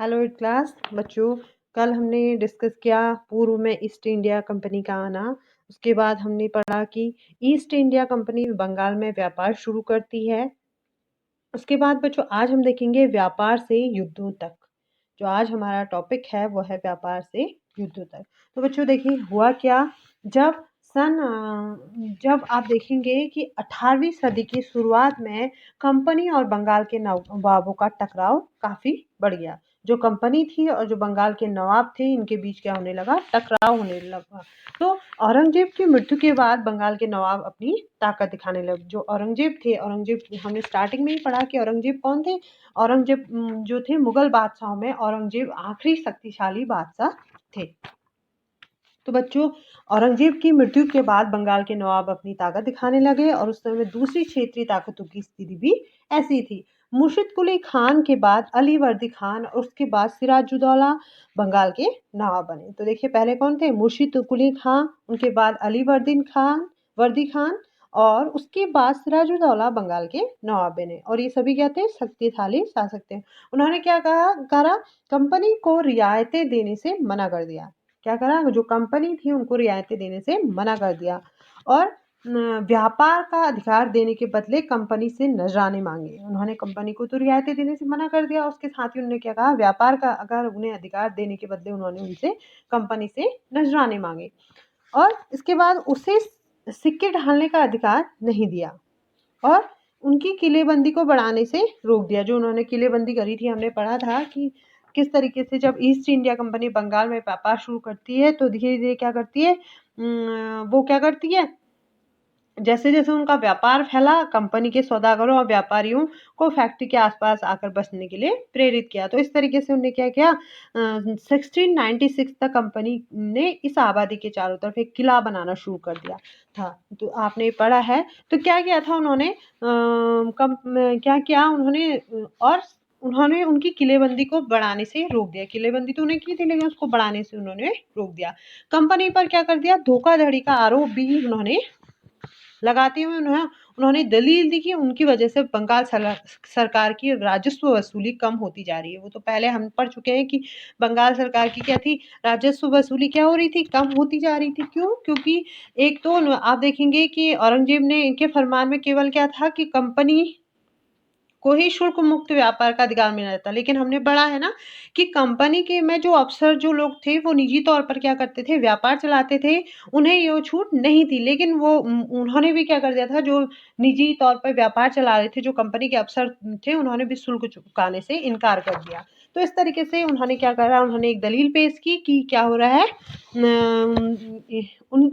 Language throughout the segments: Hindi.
हेलो क्लास बच्चों। कल हमने डिस्कस किया पूर्व में ईस्ट इंडिया कंपनी का आना। उसके बाद हमने पढ़ा कि ईस्ट इंडिया कंपनी बंगाल में व्यापार शुरू करती है। उसके बाद बच्चों आज हम देखेंगे व्यापार से युद्धों तक। जो आज हमारा टॉपिक है वो है व्यापार से युद्धों तक। तो बच्चों देखिए हुआ क्या। जब जब आप देखेंगे कि 18वीं सदी की शुरुआत में कंपनी और बंगाल के नवाबों का टकराव काफी बढ़ गया। जो कंपनी थी और जो बंगाल के नवाब थे इनके बीच क्या होने लगा, टकराव होने लगा। तो औरंगजेब की मृत्यु के बाद बंगाल के नवाब अपनी ताकत दिखाने लगे। जो औरंगजेब थे, औरंगजेब हमने स्टार्टिंग में ही पढ़ा कि औरंगजेब कौन थे। औरंगजेब जो थे मुगल बादशाहों में औरंगजेब आखिरी शक्तिशाली बादशाह थे। तो बच्चों औरंगजेब की मृत्यु के बाद बंगाल के नवाब अपनी ताकत दिखाने लगे और उस समय दूसरी क्षेत्रीय ताकतों की स्थिति भी ऐसी थी। मुर्शिद कुली खान के बाद अली वर्दी खान और उसके बाद सिराजुद्दौला बंगाल के नवाब बने। तो देखिए पहले कौन थे, मुर्शिद कुली खान, उनके बाद अली वर्दी खान और उसके बाद सिराजुद्दौला बंगाल के नवाब बने। और ये सभी क्या थे, शक्तिशाली शासक थे। उन्होंने क्या कहा, कंपनी को रियायतें देने से मना कर दिया। क्या करा, जो कंपनी थी उनको रियायतें देने से मना कर दिया और व्यापार का अधिकार देने के बदले कंपनी से नजराने मांगे। उन्होंने कंपनी को तो रियायतें देने से मना कर दिया, उसके साथ ही उन्होंने क्या कहा, व्यापार का अगर उन्हें अधिकार देने के बदले उन्होंने उनसे कंपनी से नजराने मांगे और इसके बाद उसे सिक्के ढालने का अधिकार नहीं दिया और उनकी किलेबंदी को बढ़ाने से रोक दिया। जो उन्होंने किलेबंदी करी थी, हमने पढ़ा था कि किस तरीके से जब ईस्ट इंडिया कंपनी बंगाल में व्यापार शुरू करती है तो धीरे धीरे क्या करती है, वो क्या करती है, जैसे जैसे उनका व्यापार फैला, कंपनी के सौदागरों और व्यापारियों को फैक्ट्री के आसपास आकर बसने के लिए प्रेरित किया। तो इस तरीके से उन्होंने क्या किया, 1696 तक कंपनी ने इस आबादी के चारों तरफ एक किला बनाना शुरू कर दिया था। तो आपने पढ़ा है। तो क्या किया था उन्होंने, क्या किया उन्होंने, और उन्होंने उनकी किलेबंदी को बढ़ाने से रोक दिया। किलेबंदी तो उन्हें की थी लेकिन उसको बढ़ाने से उन्होंने रोक दिया। कंपनी पर क्या कर दिया, धोखाधड़ी का आरोप भी उन्होंने लगाते हुए उन्होंने दलील दी कि उनकी वजह से बंगाल सरकार की राजस्व वसूली कम होती जा रही है। वो तो पहले हम पढ़ चुके हैं कि बंगाल सरकार की क्या थी, राजस्व वसूली क्या हो रही थी, कम होती जा रही थी। क्यों? क्योंकि एक तो आप देखेंगे कि औरंगजेब ने इनके फरमान में केवल क्या था कि कंपनी को ही शुल्क मुक्त व्यापार का अधिकार मिला था। लेकिन हमने पढ़ा है ना कि कंपनी के में जो अफसर जो लोग थे वो निजी तौर पर क्या करते थे, व्यापार चलाते थे, उन्हें ये छूट नहीं थी। लेकिन वो उन्होंने भी क्या कर दिया था, जो निजी तौर पर व्यापार चला रहे थे, जो कंपनी के अफसर थे, उन्होंने भी शुल्क चुकाने से इनकार कर दिया। तो इस तरीके से उन्होंने क्या करा, उन्होंने एक दलील पेश की कि क्या हो रहा है,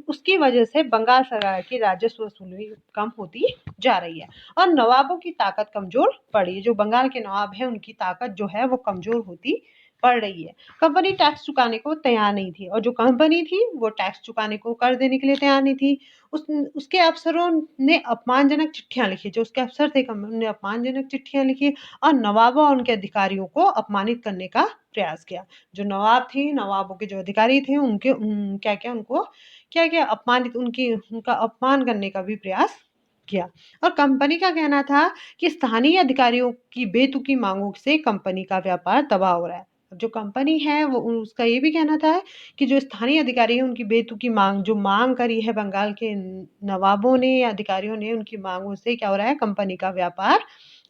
उसकी वजह से बंगाल सरकार की राजस्व वसूली कम होती जा रही है और नवाबों की ताकत कमजोर पड़ी है। जो बंगाल के नवाब हैं उनकी ताकत जो है वो कमजोर होती पड़ रही है। कंपनी टैक्स चुकाने को तैयार नहीं थी और जो कंपनी थी वो टैक्स चुकाने को, कर देने के लिए तैयार नहीं थी। उसके अफसरों ने अपमानजनक चिट्ठियां लिखी। जो उसके अफसर थे उन्होंने अपमानजनक चिट्ठियां लिखी और नवाबों और उनके अधिकारियों को अपमानित करने का प्रयास किया। जो नवाब थे, नवाबों के जो अधिकारी थे, उनके क्या क्या उनको क्या क्या अपमानित, उनका अपमान करने का भी प्रयास किया। और कंपनी का कहना था कि स्थानीय अधिकारियों की बेतुकी मांगों से कंपनी का व्यापार तबाह हो रहा है। अब जो कंपनी है वो उसका ये भी कहना था कि जो स्थानीय अधिकारी है उनकी बेतुकी मांग करी है बंगाल के नवाबों ने या अधिकारियों ने, उनकी मांगों से क्या हो रहा है, कंपनी का व्यापार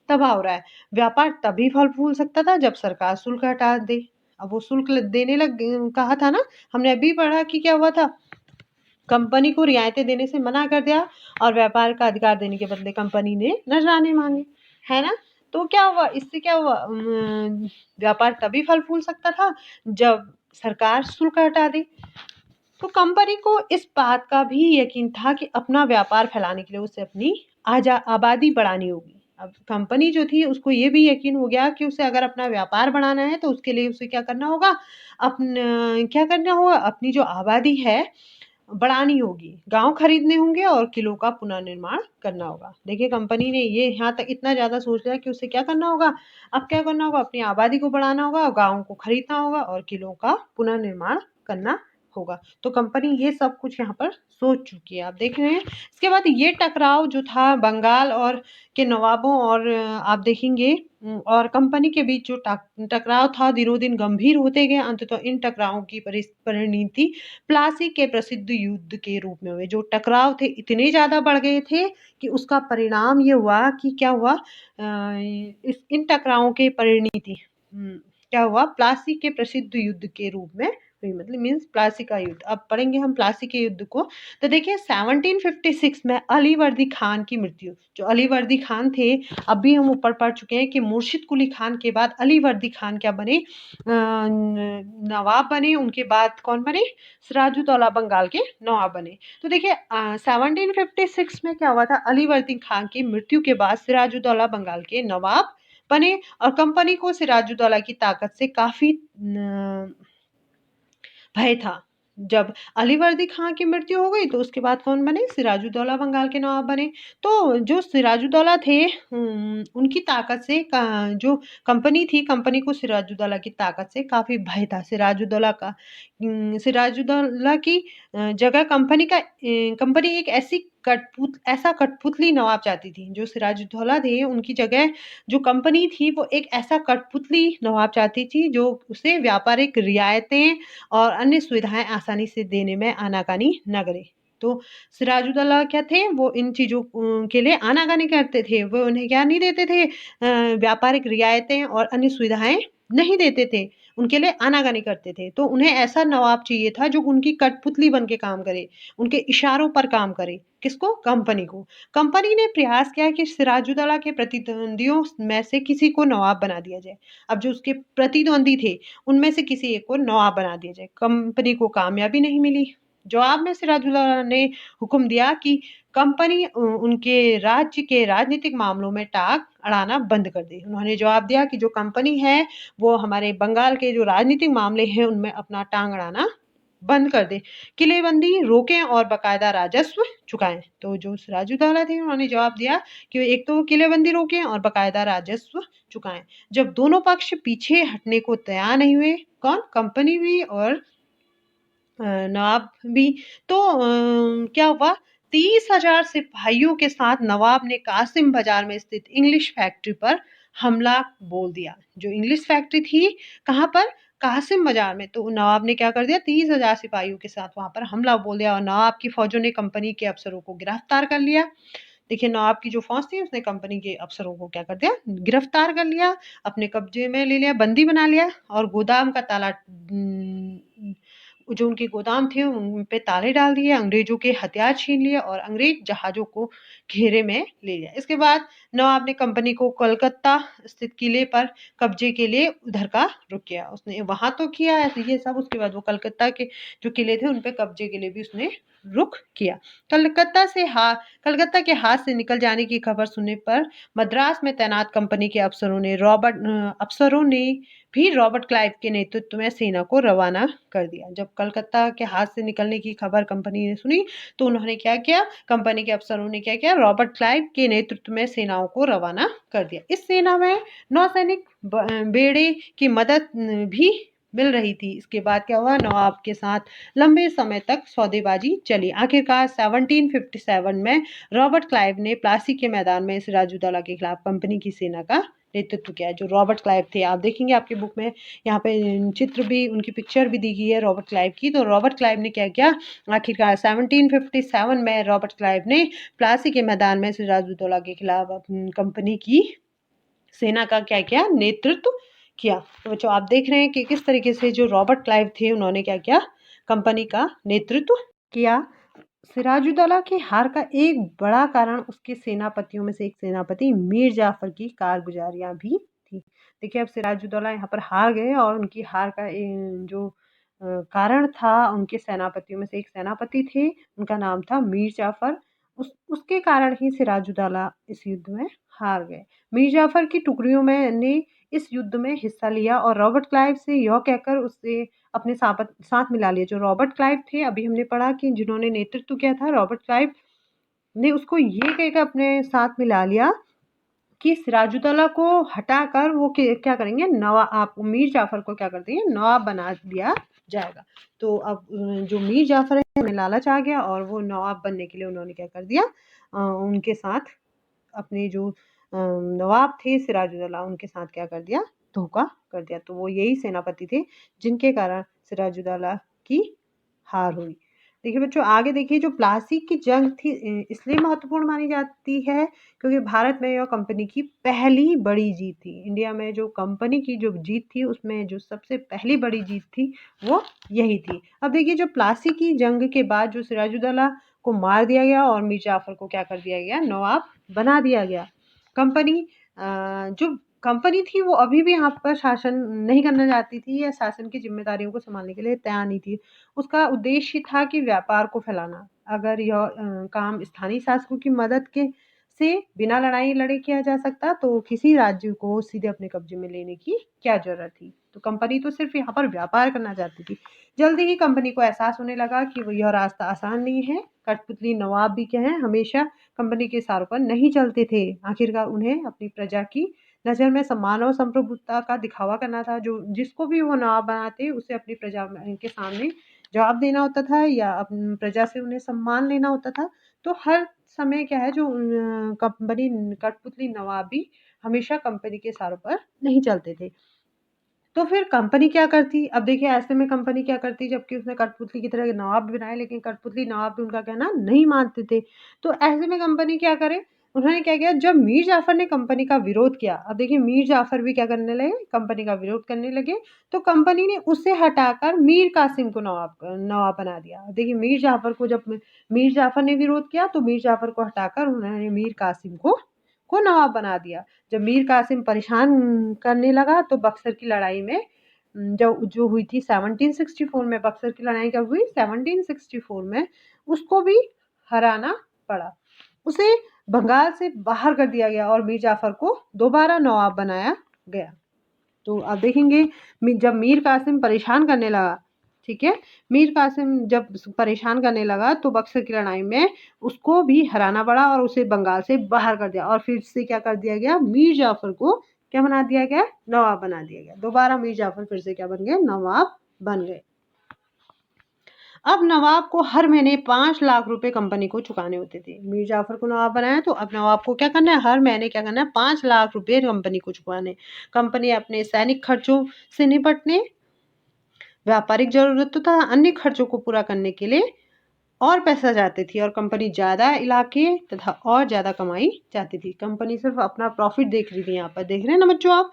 तबाह हो रहा है। व्यापार तभी फल फूल सकता था जब सरकार शुल्क हटा दे। अब वो शुल्क देने कहा था ना, हमने अभी पढ़ा कि क्या हुआ था, कंपनी को रियायतें देने से मना कर दिया और व्यापार का अधिकार देने के बदले कंपनी ने नजराने मांगे, है ना। तो क्या हुआ, इससे क्या हुआ, व्यापार तभी फल फूल सकता था जब सरकार शुल्क हटा दे। तो कंपनी को इस बात का भी यकीन था कि अपना व्यापार फैलाने के लिए उसे अपनी आबादी बढ़ानी होगी। अब कंपनी जो थी उसको ये भी यकीन हो गया कि उसे अगर अपना व्यापार बढ़ाना है तो उसके लिए उसे क्या करना होगा, अपनी जो आबादी है बढ़ानी होगी, गांव खरीदने होंगे और किलों का पुनर्निर्माण करना होगा। देखिए कंपनी ने ये यहाँ तक इतना ज्यादा सोच लिया कि उसे क्या करना होगा, अब क्या करना होगा, अपनी आबादी को बढ़ाना होगा, गांव को खरीदना होगा और किलों का पुनर्निर्माण करना होगा। तो कंपनी ये सब कुछ यहाँ पर सोच चुकी है, आप देख रहे हैं। इसके बाद ये टकराव जो था बंगाल और के नवाबों और आप देखेंगे और कंपनी के बीच जो टकराव था दिनों-दिन गंभीर होते गए। अंततः इन टकरावों की परिणति प्लासी के प्रसिद्ध युद्ध के रूप में हुए। जो टकराव थे इतने ज़्यादा बढ़ गए थे कि उसका परिणाम ये हुआ कि क्या हुआ इन टकरावों की परिणति क्या हुआ प्लासी के प्रसिद्ध युद्ध के रूप में हुई, मतलब मीन्स प्लासी का युद्ध। अब पढ़ेंगे हम प्लासी के युद्ध को। तो देखिए 1756 में अली वर्दी खान की मृत्यु। जो अली वर्दी खान थे, अभी हम ऊपर पढ़ चुके हैं कि मुर्शिद कुली खान के बाद अली वर्दी खान क्या बने, नवाब बने। उनके बाद कौन बने, सिराजुद्दौला बंगाल के नवाब बने। तो देखिए 1756 में क्या हुआ था, अली वर्दी खान की मृत्यु के बाद सिराजुद्दौला बंगाल के नवाब बने और कंपनी को सिराजुद्दौला की ताकत से काफी भय था। जब अली वर्दी खां की मृत्यु हो गई तो उसके बाद कौन बने, सिराजुद्दौला बंगाल के नवाब बने। तो जो सिराजुद्दौला थे उनकी ताकत से जो कंपनी थी, कंपनी को सिराजुद्दौला की ताकत से काफी भय था। सिराजुद्दौला की जगह कंपनी एक ऐसा कठपुतली नवाब चाहती थी। जो सिराजुद्दौला थे उनकी जगह जो कंपनी थी वो एक ऐसा कठपुतली नवाब चाहती थी जो उसे व्यापारिक रियायतें और अन्य सुविधाएं आसानी से देने में आनाकानी न करे। तो सिराजुद्दौला क्या थे, वो इन चीज़ों के लिए आनाकानी करते थे। वो उन्हें क्या नहीं देते थे, व्यापारिक रियायतें और अन्य सुविधाएं नहीं देते थे, उनके लिए आनाकानी करते थे। तो उन्हें ऐसा नवाब चाहिए था जो उनकी कठपुतली बन के काम करे, उनके इशारों पर काम करे। किसको, कंपनी को। कंपनी ने प्रयास किया कि सिराजुद्दौला के प्रतिद्वंदियों में से किसी को नवाब बना दिया जाए। अब जो उसके प्रतिद्वंदी थे उनमें से किसी एक को नवाब बना दिया जाए। कंपनी को कामयाबी नहीं मिली। जवाब में सिराजुद्दौला ने हुक्म दिया कि कंपनी उनके राज्य के राजनीतिक मामलों में टांग अड़ाना बंद कर दे। उन्होंने जवाब दिया कि जो कंपनी है वो हमारे बंगाल के जो राजनीतिक मामले हैं उनमें अपना टांग अड़ाना बंद कर दे, किलेबंदी रोकें और बकायदा राजस्व चुकाएं। तो जो सिराजुद्दौला थे उन्होंने जवाब दिया कि एक तो किलेबंदी रोकें और बकायदा राजस्व चुकाएं। जब दोनों पक्ष पीछे हटने को तैयार नहीं हुए, कौन, कंपनी भी और नवाब भी, तो क्या हुआ, 30,000 सिपाहियों के साथ नवाब ने कासिम बाजार में स्थित इंग्लिश फैक्ट्री पर हमला बोल दिया। जो इंग्लिश फैक्ट्री थी कहाँ पर, कासिम बाजार में। तो नवाब ने क्या कर दिया, 30,000 सिपाहियों के साथ वहां पर हमला बोल दिया और नवाब की फौजों ने कंपनी के अफसरों को गिरफ्तार कर लिया। देखिए नवाब की जो फौज थी उसने कंपनी के अफसरों को क्या कर दिया, गिरफ्तार कर लिया, अपने कब्जे में ले लिया, बंदी बना लिया और गोदाम का ताला जो उनके गोदाम थे उन पे ताले डाल दिए, अंग्रेजों के हथियार छीन लिए और अंग्रेज जहाजों को घेरे में ले लिया। इसके बाद नवाब ने कंपनी को कोलकाता स्थित किले पर कब्जे के लिए उधर का रुख किया। उसने वहां तो किया ये सब, उसके बाद वो कलकत्ता के जो किले थे उन पे कब्जे के लिए भी उसने रुख किया। कलकत्ता के हाथ से निकल जाने की खबर सुनने पर मद्रास में तैनात कंपनी के अफसरों ने भी रॉबर्ट क्लाइव के नेतृत्व में सेना को रवाना कर दिया। जब कलकत्ता के हाथ से निकलने की खबर कंपनी ने सुनी तो उन्होंने क्या किया, कंपनी के अफसरों ने क्या किया, रॉबर्ट क्लाइव के नेतृत्व में सेनाओं को रवाना कर दिया। इस सेना में नौसैनिक बेड़े की मदद भी मिल रही थी। इसके बाद क्या हुआ, नवाब के साथ लंबे समय तक सौदेबाजी चली। आखिरकार 1757 में रॉबर्ट क्लाइव ने प्लासी के मैदान में सिराजुद्दौला के खिलाफ कंपनी की सेना का नेतृत्व किया। जो रॉबर्ट क्लाइव थे, आप देखेंगे आपकी बुक में यहाँ पे चित्र भी, उनकी पिक्चर भी दी गई है रॉबर्ट क्लाइव की। तो रॉबर्ट क्लाइव ने क्या किया, आखिरकार 1757 में रॉबर्ट क्लाइव ने प्लासी के मैदान में सिराजुद्दौला के खिलाफ कंपनी की सेना का क्या किया, नेतृत्व किया। तो बच्चों आप देख रहे हैं कि किस तरीके से जो रॉबर्ट क्लाइव थे उन्होंने क्या किया, कंपनी का नेतृत्व किया। सिराजुद्दौला की हार का एक बड़ा कारण उसके सेनापतियों में से एक सेनापति मीर जाफर की कारगुजारियां भी थी। देखिए अब सिराजुद्दौला यहाँ पर हार गए और उनकी हार का जो कारण था, उनके सेनापतियों में से एक सेनापति थे, उनका नाम था मीर जाफर। उसके कारण ही सिराजुद्दौला इस युद्ध में हार गए। मीर जाफर की टुकड़ियों में ने इस युद्ध में हिस्सा लिया और रॉबर्ट क्लाइव से यह कहकर उससे अपने साथ मिला लिया। जो रॉबर्ट क्लाइव थे, अभी हमने पढ़ा कि जिन्होंने नेतृत्व किया था रॉबर्ट क्लाइव ने, उसको ये कहकर अपने साथ मिला लिया कि सिराजुद्दौला को हटाकर वो क्या करेंगे, नवाब, मीर जाफर को क्या कर देंगे, नवाब बना दिया जाएगा। तो अब जो मीर जाफ़र है उन्हें लालच आ गया और वो नवाब बनने के लिए उन्होंने क्या कर दिया, उनके साथ अपने जो नवाब थे सिराजुद्दौला उनके साथ क्या कर दिया, धोखा कर दिया। तो वो यही सेनापति थे जिनके कारण सिराजुद्दौला की हार हुई। देखिए बच्चों, आगे देखिए, जो प्लासी की जंग थी इसलिए महत्वपूर्ण मानी जाती है क्योंकि भारत में यह कंपनी की पहली बड़ी जीत थी। इंडिया में जो कंपनी की जो जीत थी उसमें जो सबसे पहली बड़ी जीत थी वो यही थी। अब देखिए, जो प्लासी की जंग के बाद जो सिराजुद्दौला को मार दिया गया और मीर जाफर को क्या कर दिया गया, नवाब बना दिया गया। कंपनी जो कंपनी थी वो अभी भी यहाँ पर शासन नहीं करना चाहती थी या शासन की जिम्मेदारियों को संभालने के लिए तैयार नहीं थी। उसका उद्देश्य था कि व्यापार को फैलाना। अगर यह काम स्थानीय शासकों की मदद के से बिना लड़ाई लड़े किया जा सकता तो किसी राज्य को सीधे अपने कब्जे में लेने की क्या जरूरत थी। तो कंपनी तो सिर्फ यहाँ पर व्यापार करना चाहती थी। जल्दी ही कंपनी को एहसास होने लगा कि वो यह रास्ता आसान नहीं है। कठपुतली नवाब भी क्या है, हमेशा कंपनी के इशारों पर नहीं चलते थे। आखिरकार उन्हें अपनी प्रजा की नज़र में सम्मान और संप्रभुता का दिखावा करना था। जो जिसको भी वो नवाब बनाते उसे अपनी प्रजा के सामने जवाब देना होता था या प्रजा से उन्हें सम्मान लेना होता था। तो हर समय क्या है, जो कंपनी कठपुतली नवाब भी हमेशा कंपनी के इशारों पर नहीं चलते थे। तो फिर कंपनी क्या करती? अब देखिए, ऐसे में कंपनी क्या करती, जबकि उसने कठपुतली की तरह के नवाब भी बनाए लेकिन कठपुतली नवाब भी उनका कहना नहीं मानते थे। तो ऐसे में कंपनी क्या करे, उन्होंने क्या किया, जब मीर जाफ़र ने कंपनी का विरोध किया, अब देखिए मीर जाफ़र भी क्या करने लगे, कंपनी का विरोध करने लगे, तो कंपनी ने उसे हटाकर मीर कासिम को नवाब बना दिया। देखिए मीर जाफ़र को जब मीर जाफ़र ने विरोध किया तो मीर जाफ़र को हटाकर उन्होंने मीर कासिम को नवाब बना दिया। जब मीर कासिम परेशान करने लगा तो बक्सर की लड़ाई में जो जो हुई थी 1764 में, बक्सर की लड़ाई कब हुई, 1764 में, उसको भी हराना पड़ा। उसे बंगाल से बाहर कर दिया गया और मीर जाफर को दोबारा नवाब बनाया गया। तो अब देखेंगे, जब मीर कासिम परेशान करने लगा, ठीक है, मीर कासिम जब परेशान करने लगा तो बक्सर की लड़ाई में उसको भी हराना पड़ा और उसे बंगाल से बाहर कर दिया और फिर से क्या कर दिया गया, मीर जाफर को क्या बना दिया गया, नवाब बना दिया गया। दोबारा मीर जाफर फिर से क्या बन गए, नवाब बन गए। अब नवाब को हर महीने 5 लाख रुपए कंपनी को चुकाने होते थे। मीर जाफर को नवाब बनाया तो अब नवाब को क्या करना है, हर महीने क्या करना है, 5 लाख रुपए कंपनी को चुकाने। कंपनी अपने सैनिक खर्चों से निपटने, व्यापारिक जरूरतों तथा अन्य खर्चों को पूरा करने के लिए और पैसा चाहती थी और कंपनी ज्यादा इलाके तथा और ज्यादा कमाई चाहती थी। कंपनी सिर्फ अपना प्रॉफिट देख रही थी। यहाँ पर देख रहे हैं ना बच्चों आप,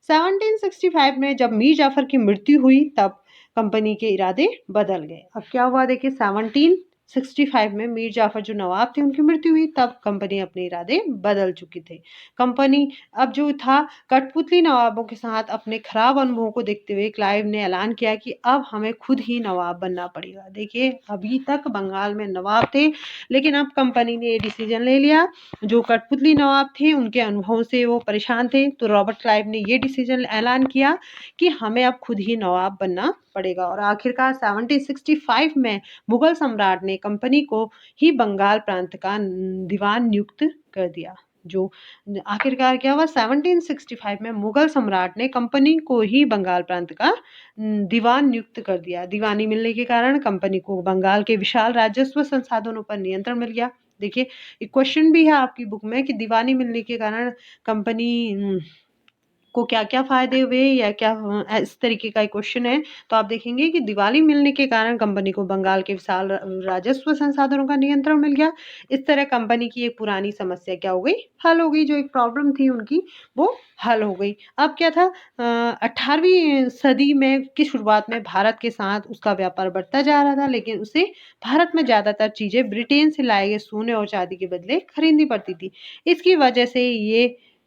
1765 में जब मीर जाफर की मृत्यु हुई तब कंपनी के इरादे बदल गए। अब क्या हुआ देखिए, 1765 में मीर जाफर जो नवाब थे उनकी मृत्यु हुई, तब कंपनी अपने इरादे बदल चुकी थी। कंपनी अब जो था, कठपुतली नवाबों के साथ अपने खराब अनुभवों को देखते हुए क्लाइव ने ऐलान किया कि अब हमें खुद ही नवाब बनना पड़ेगा। देखिए, अभी तक बंगाल में नवाब थे लेकिन अब कंपनी ने ये डिसीजन ले लिया। जो कठपुतली नवाब थे उनके अनुभवों से वो परेशान थे, तो रॉबर्ट क्लाइव ने ये डिसीजन ऐलान किया कि हमें अब खुद ही नवाब बनना पड़ेगा। और आखिरकार 1765 में मुगल सम्राट ने कंपनी को ही बंगाल प्रांत का दीवान नियुक्त कर दिया। जो आखिरकार क्या हुआ, 1765 में मुगल सम्राट ने कंपनी को ही बंगाल प्रांत का दीवान नियुक्त कर दिया। दीवानी मिलने के कारण कंपनी को बंगाल के विशाल राजस्व संसाधनों पर नियंत्रण मिल गया। देखिए, एक क्वेश्चन भी है आपकी बुक में कि दीवानी मिलने के कारण कंपनी को क्या-क्या फ़ायदे हुए या क्या, इस तरीके का एक क्वेश्चन है। तो आप देखेंगे कि दिवाली मिलने के कारण कंपनी को बंगाल के विशाल राजस्व संसाधनों का नियंत्रण मिल गया। इस तरह कंपनी की एक पुरानी समस्या क्या हो गई, हल हो गई। जो एक प्रॉब्लम थी उनकी वो हल हो गई। अब क्या था, 18वीं सदी में की शुरुआत में भारत के साथ उसका व्यापार बढ़ता जा रहा था लेकिन उसे भारत में ज़्यादातर चीज़ें ब्रिटेन से लाए गए सोने और चांदी के बदले खरीदनी पड़ती थी। इसकी वजह से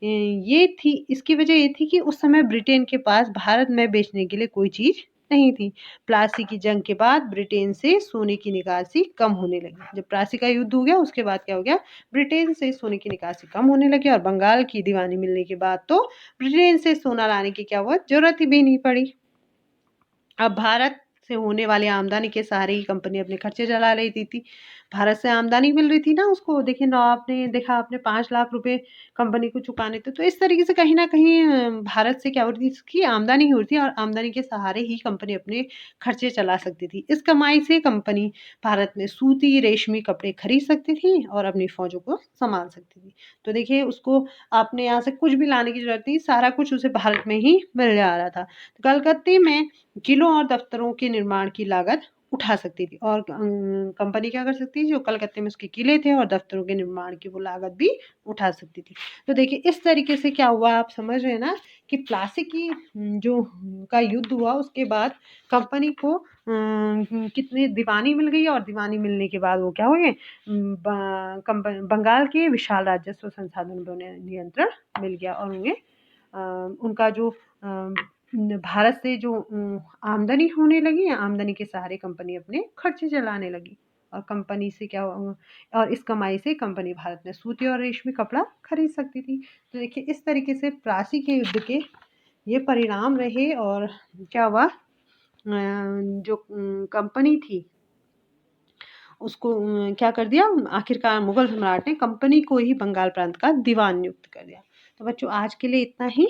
इसकी वजह ये थी कि उस समय ब्रिटेन के पास भारत में बेचने के लिए कोई चीज़ नहीं थी। प्लासी की जंग के बाद ब्रिटेन से सोने की निकासी कम होने लगी। जब प्लासी का युद्ध हो गया उसके बाद क्या हो गया, ब्रिटेन से सोने की निकासी कम होने लगी और बंगाल की दीवानी मिलने के बाद तो ब्रिटेन से सोना लाने की क्या हुआ, जरूरत ही भी नहीं पड़ी। अब भारत से होने वाली आमदनी के सहारे ही कंपनी अपने खर्चे चला रही थी। भारत से आमदनी मिल रही थी ना उसको, देखिए नवाब ने देखा आपने 5 लाख रुपए कंपनी को चुकाने थे, तो इस तरीके से कहीं न कहीं भारत से क्या हो रही थी, इसकी आमदनी हो रही थी और आमदनी के सहारे ही कंपनी अपने खर्चे चला सकती थी। इस कमाई से कंपनी भारत में सूती, रेशमी कपड़े खरीद सकती थी और अपनी फ़ौजों को सँभाल सकती थी। तो देखिए उसको आपने यहाँ से कुछ भी लाने की ज़रूरत नहीं, सारा कुछ उसे भारत में ही मिल जा रहा था। तो कलकत्ते में किलों और दफ्तरों के निर्माण की लागत उठा सकती थी और कंपनी क्या कर सकती थी, जो कलकत्ते में उसके किले थे और दफ्तरों के निर्माण की वो लागत भी उठा सकती थी। तो देखिए इस तरीके से क्या हुआ, आप समझ रहे हैं ना कि प्लासी की जो का युद्ध हुआ उसके बाद कंपनी को कितनी दीवानी मिल गई और दीवानी मिलने के बाद वो क्या हुए, बंगाल के विशाल राजस्व संसाधन पर उन्हें नियंत्रण मिल गया और उन्हें उनका जो भारत से जो आमदनी होने लगी, आमदनी के सहारे कंपनी अपने खर्चे चलाने लगी और कंपनी से क्या और इस कमाई से कंपनी भारत में सूती और रेशमी कपड़ा खरीद सकती थी। तो देखिए इस तरीके से प्लासी के युद्ध के ये परिणाम रहे और क्या हुआ, जो कंपनी थी उसको क्या कर दिया, आखिरकार मुगल सम्राट ने कंपनी को ही बंगाल प्रांत का दीवान नियुक्त कर दिया। तो बच्चों आज के लिए इतना ही।